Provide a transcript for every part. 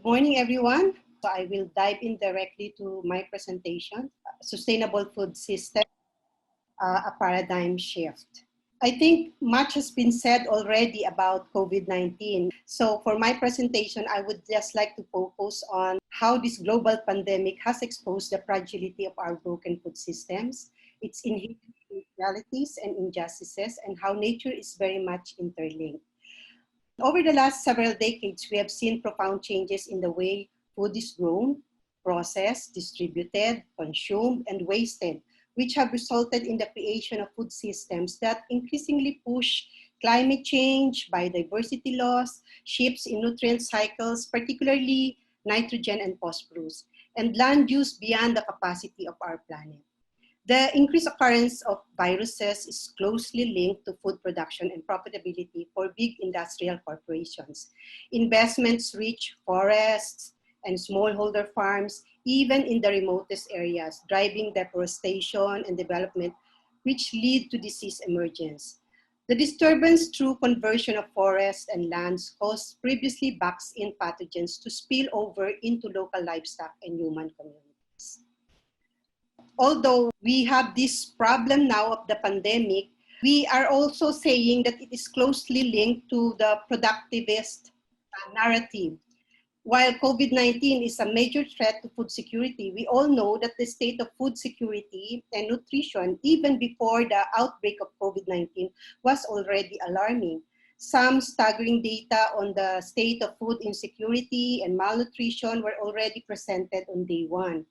Morning, everyone. So I will dive in directly to my presentation, Sustainable Food System, a Paradigm Shift. I think much has been said already about COVID-19. So for my presentation, I would just like to focus on how this global pandemic has exposed the fragility of our broken food systems, its inherent inequalities and injustices, and how nature is very much interlinked. Over the last several decades, we have seen profound changes in the way food is grown, processed, distributed, consumed, and wasted, which have resulted in the creation of food systems that increasingly push climate change, biodiversity loss, shifts in nutrient cycles, particularly nitrogen and phosphorus, and land use beyond the capacity of our planet. The increased occurrence of viruses is closely linked to food production and profitability for big industrial corporations. Investments reach forests and smallholder farms, even in the remotest areas, driving deforestation and development, which lead to disease emergence. The disturbance through conversion of forests and lands caused previously boxed-in pathogens to spill over into local livestock and human communities. Although we have this problem now of the pandemic, we are also saying that it is closely linked to the productivist narrative. While COVID-19 is a major threat to food security, we all know that the state of food security and nutrition, even before the outbreak of COVID-19, was already alarming. Some staggering data on the state of food insecurity and malnutrition were already presented on day one.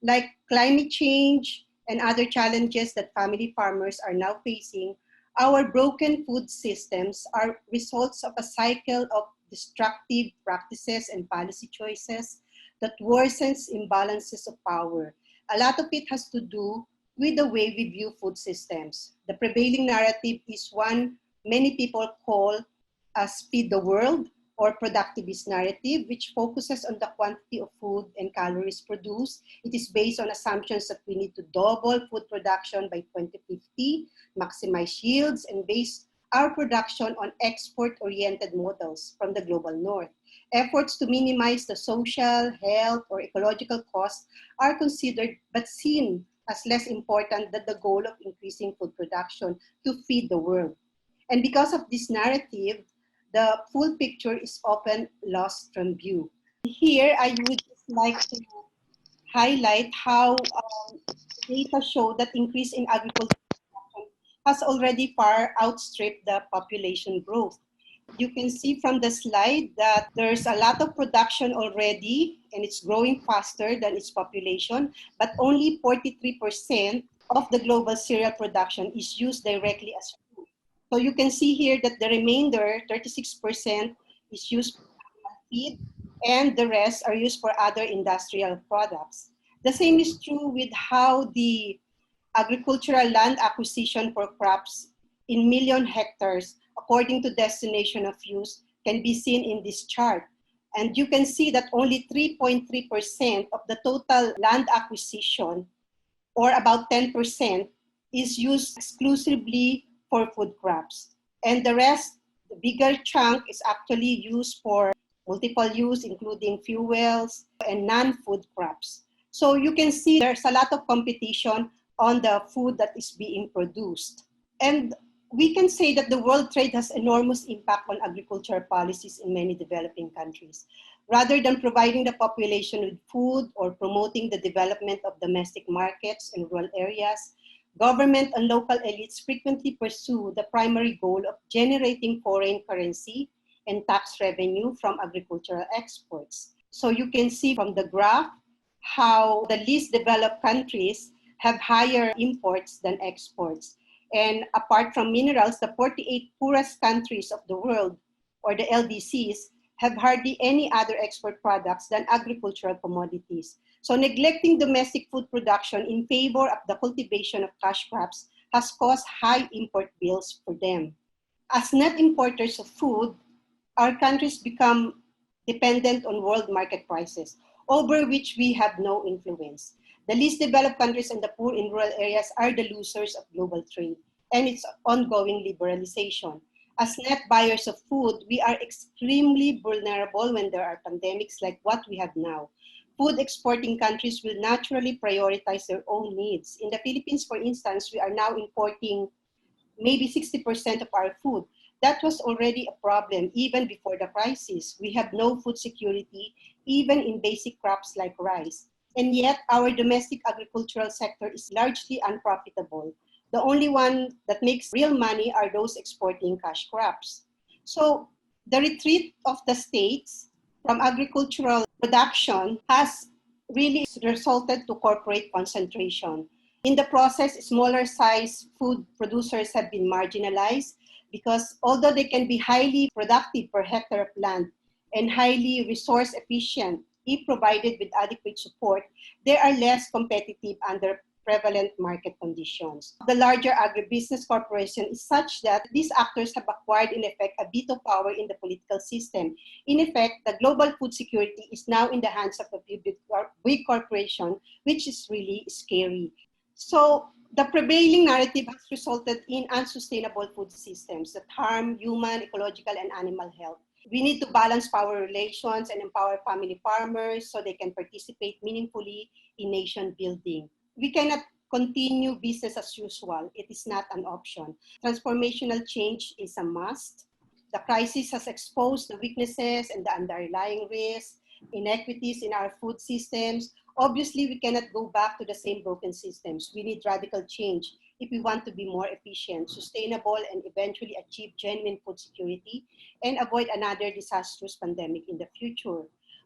Like climate change and other challenges that family farmers are now facing, our broken food systems are results of a cycle of destructive practices and policy choices that worsens imbalances of power. A lot of it has to do with the way we view food systems. The prevailing narrative is one many people call as feed the world, or productivist narrative, which focuses on the quantity of food and calories produced. It is based on assumptions that we need to double food production by 2050, maximize yields, and base our production on export-oriented models from the global north. Efforts to minimize the social, health, or ecological costs are considered but seen as less important than the goal of increasing food production to feed the world. And because of this narrative, the full picture is often lost from view. Here, I would just like to highlight how data show that increase in agricultural production has already far outstripped the population growth. You can see from the slide that there's a lot of production already, and it's growing faster than its population, but only 43% of the global cereal production is used directly as food. So you can see here that the remainder, 36%, is used for animal feed, and the rest are used for other industrial products. The same is true with how the agricultural land acquisition for crops in million hectares, according to destination of use, can be seen in this chart. And you can see that only 3.3% of the total land acquisition, or about 10%, is used exclusively for food crops. And the rest, the bigger chunk, is actually used for multiple use, including fuels and non-food crops. So you can see there's a lot of competition on the food that is being produced. And we can say that the world trade has enormous impact on agricultural policies in many developing countries. Rather than providing the population with food or promoting the development of domestic markets in rural areas, government and local elites frequently pursue the primary goal of generating foreign currency and tax revenue from agricultural exports. So you can see from the graph how the least developed countries have higher imports than exports. And apart from minerals, the 48 poorest countries of the world, or the LDCs, have hardly any other export products than agricultural commodities. So neglecting domestic food production in favor of the cultivation of cash crops has caused high import bills for them. As net importers of food, our countries become dependent on world market prices, over which we have no influence. The least developed countries and the poor in rural areas are the losers of global trade and its ongoing liberalization. As net buyers of food, we are extremely vulnerable when there are pandemics like what we have now. Food exporting countries will naturally prioritize their own needs. In the Philippines, for instance, we are now importing maybe 60% of our food. That was already a problem even before the crisis. We have no food security, even in basic crops like rice. And yet, our domestic agricultural sector is largely unprofitable. The only one that makes real money are those exporting cash crops. So the retreat of the states from agricultural production has really resulted to corporate concentration. In the process, smaller size food producers have been marginalized because although they can be highly productive per hectare of land and highly resource efficient if provided with adequate support, they are less competitive under prevalent market conditions. The larger agribusiness corporation is such that these actors have acquired, in effect, a veto power in the political system. In effect, the global food security is now in the hands of a big corporation, which is really scary. So the prevailing narrative has resulted in unsustainable food systems that harm human, ecological, and animal health. We need to balance power relations and empower family farmers so they can participate meaningfully in nation building. We cannot continue business as usual. It is not an option. Transformational change is a must. The crisis has exposed the weaknesses and the underlying risks, inequities in our food systems. Obviously, we cannot go back to the same broken systems. We need radical change if we want to be more efficient, sustainable, and eventually achieve genuine food security and avoid another disastrous pandemic in the future.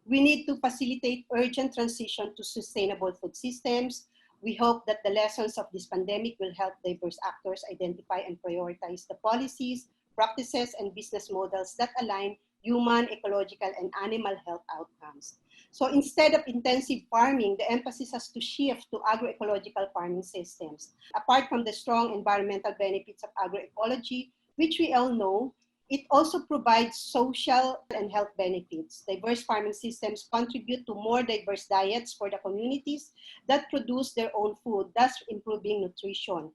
We need to facilitate urgent transition to sustainable food systems. We hope that the lessons of this pandemic will help diverse actors identify and prioritize the policies, practices, and business models that align human, ecological, and animal health outcomes. So instead of intensive farming, the emphasis has to shift to agroecological farming systems. Apart from the strong environmental benefits of agroecology, which we all know, it also provides social and health benefits. Diverse farming systems contribute to more diverse diets for the communities that produce their own food, thus improving nutrition.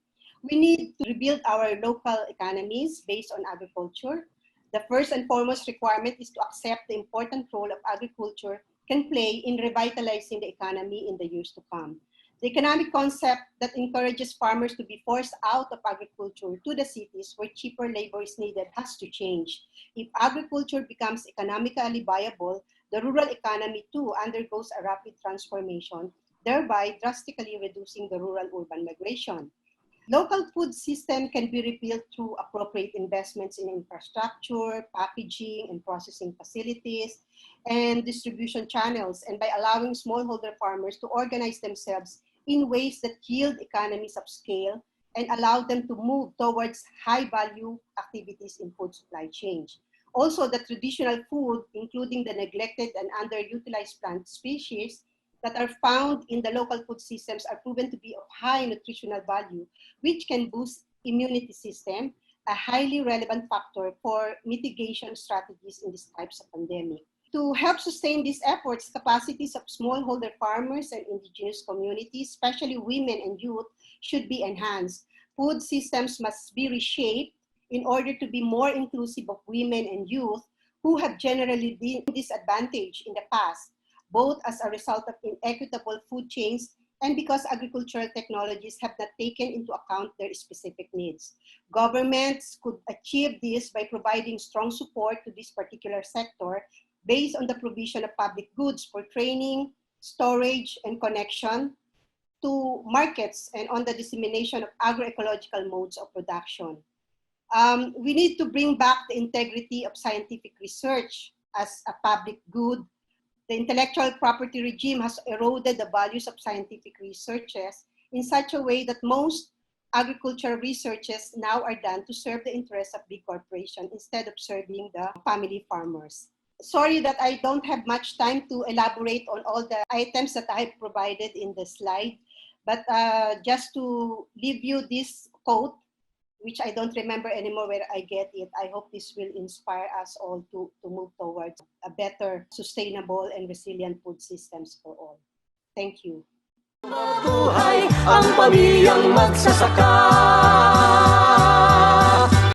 We need to rebuild our local economies based on agriculture. The first and foremost requirement is to accept the important role of agriculture can play in revitalizing the economy in the years to come. The economic concept that encourages farmers to be forced out of agriculture to the cities where cheaper labor is needed has to change. If agriculture becomes economically viable, the rural economy too undergoes a rapid transformation, thereby drastically reducing the rural-urban migration. Local food system can be rebuilt through appropriate investments in infrastructure, packaging and processing facilities, and distribution channels, and by allowing smallholder farmers to organize themselves in ways that yield economies of scale and allow them to move towards high-value activities in food supply chain. Also, the traditional food, including the neglected and underutilized plant species that are found in the local food systems, are proven to be of high nutritional value, which can boost immunity system, a highly relevant factor for mitigation strategies in these types of pandemic. To help sustain these efforts, capacities of smallholder farmers and indigenous communities, especially women and youth, should be enhanced. Food systems must be reshaped in order to be more inclusive of women and youth who have generally been disadvantaged in the past, both as a result of inequitable food chains and because agricultural technologies have not taken into account their specific needs. Governments could achieve this by providing strong support to this particular sector based on the provision of public goods for training, storage, and connection to markets and on the dissemination of agroecological modes of production. We need to bring back the integrity of scientific research as a public good. The intellectual property regime has eroded the values of scientific researches in such a way that most agricultural researches now are done to serve the interests of big corporations instead of serving the family farmers. Sorry that I don't have much time to elaborate on all the items that I have provided in the slide, but just to leave you this quote, which I don't remember anymore where I get it. I hope this will inspire us all to move towards a better, sustainable, and resilient food systems for all. Thank you. Mabuhay ang pamilyang magsasaka.